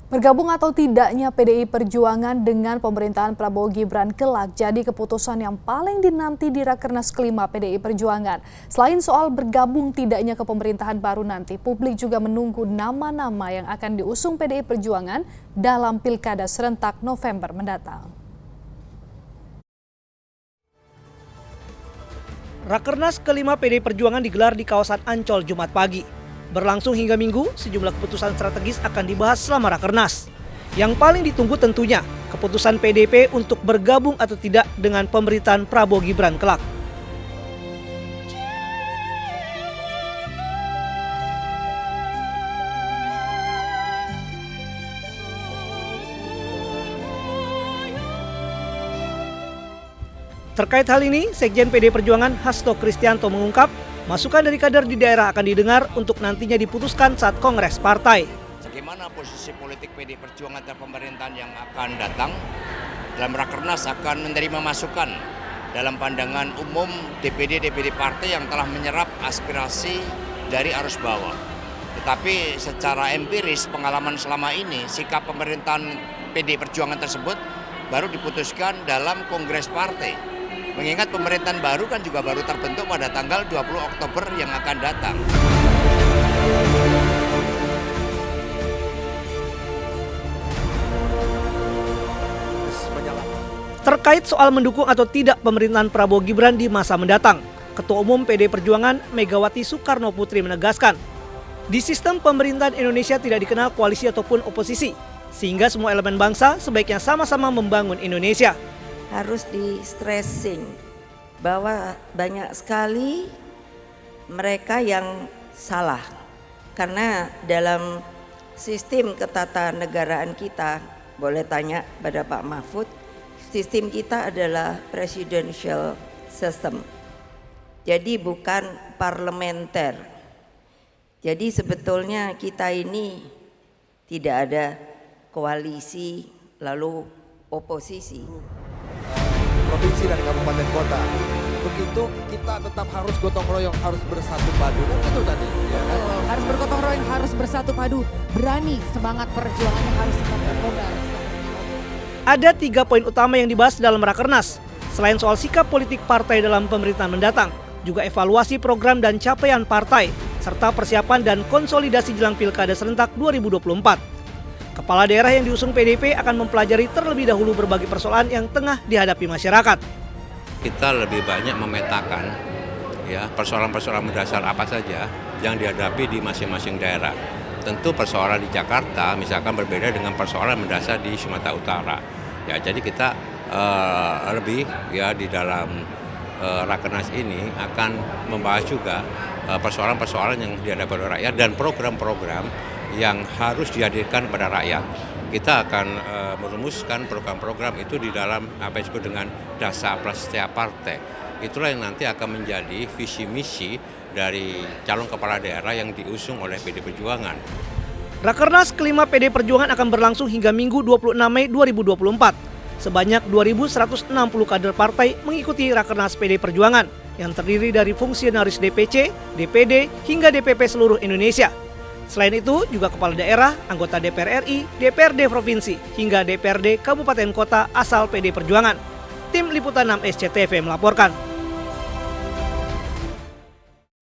Bergabung atau tidaknya PDI Perjuangan dengan pemerintahan Prabowo Gibran kelak jadi keputusan yang paling dinanti di Rakernas kelima PDI Perjuangan. Selain soal bergabung tidaknya ke pemerintahan baru nanti, publik juga menunggu nama-nama yang akan diusung PDI Perjuangan dalam Pilkada serentak November mendatang. Rakernas kelima PDI Perjuangan digelar di kawasan Ancol Jumat pagi. Berlangsung hingga Minggu, sejumlah keputusan strategis akan dibahas selama Rakernas. Yang paling ditunggu tentunya keputusan PDIP untuk bergabung atau tidak dengan pemerintahan Prabowo Gibran kelak. Terkait hal ini, Sekjen PDI Perjuangan Hasto Kristianto mengungkap, masukan dari kader di daerah akan didengar untuk nantinya diputuskan saat kongres partai. Bagaimana posisi politik PDI Perjuangan terhadap pemerintahan yang akan datang? Dalam Rakernas akan menerima masukan dalam pandangan umum DPD partai yang telah menyerap aspirasi dari arus bawah. Tetapi secara empiris pengalaman selama ini, sikap pemerintahan PDI Perjuangan tersebut baru diputuskan dalam kongres partai. Mengingat pemerintahan baru kan juga baru terbentuk pada tanggal 20 Oktober yang akan datang. Terkait soal mendukung atau tidak pemerintahan Prabowo Gibran di masa mendatang, Ketua Umum PDI Perjuangan Megawati Soekarno Putri menegaskan, di sistem pemerintahan Indonesia tidak dikenal koalisi ataupun oposisi, sehingga semua elemen bangsa sebaiknya sama-sama membangun Indonesia. Harus di-stressing bahwa banyak sekali mereka yang salah. Karena dalam sistem ketatanegaraan kita, boleh tanya pada Pak Mahfud, sistem kita adalah presidential system. Jadi bukan parlementer. Jadi sebetulnya kita ini tidak ada koalisi lalu oposisi. Provinsi dan kabupaten kota. Begitu kita tetap harus gotong royong, harus bersatu padu. Kan itu tadi. Ya kan? Harus bergotong royong, harus bersatu padu. Berani, semangat perjuangannya harus tetap berkobar. Ada 3 poin utama yang dibahas dalam Rakernas. Selain soal sikap politik partai dalam pemerintahan mendatang, juga evaluasi program dan capaian partai, serta persiapan dan konsolidasi jelang Pilkada serentak 2024. Kepala daerah yang diusung PDIP akan mempelajari terlebih dahulu berbagai persoalan yang tengah dihadapi masyarakat. Kita lebih banyak memetakan ya persoalan-persoalan mendasar apa saja yang dihadapi di masing-masing daerah. Tentu persoalan di Jakarta misalkan berbeda dengan persoalan mendasar di Sumatera Utara. Ya, jadi kita lebih ya di dalam Rakernas ini akan membahas juga persoalan-persoalan yang dihadapi oleh rakyat dan program-program yang harus dihadirkan kepada rakyat. Kita akan merumuskan program-program itu di dalam apa yang disebut dengan dasar plus setiap partai. Itulah yang nanti akan menjadi visi misi dari calon kepala daerah yang diusung oleh PDI Perjuangan. Rakernas kelima PDI Perjuangan akan berlangsung hingga Minggu 26 Mei 2024. Sebanyak 2.160 kader partai mengikuti Rakernas PDI Perjuangan yang terdiri dari fungsionaris DPC, DPD, hingga DPP seluruh Indonesia. Selain itu, juga kepala daerah, anggota DPR RI, DPRD Provinsi, hingga DPRD Kabupaten Kota asal PDI Perjuangan. Tim Liputan 6 SCTV melaporkan.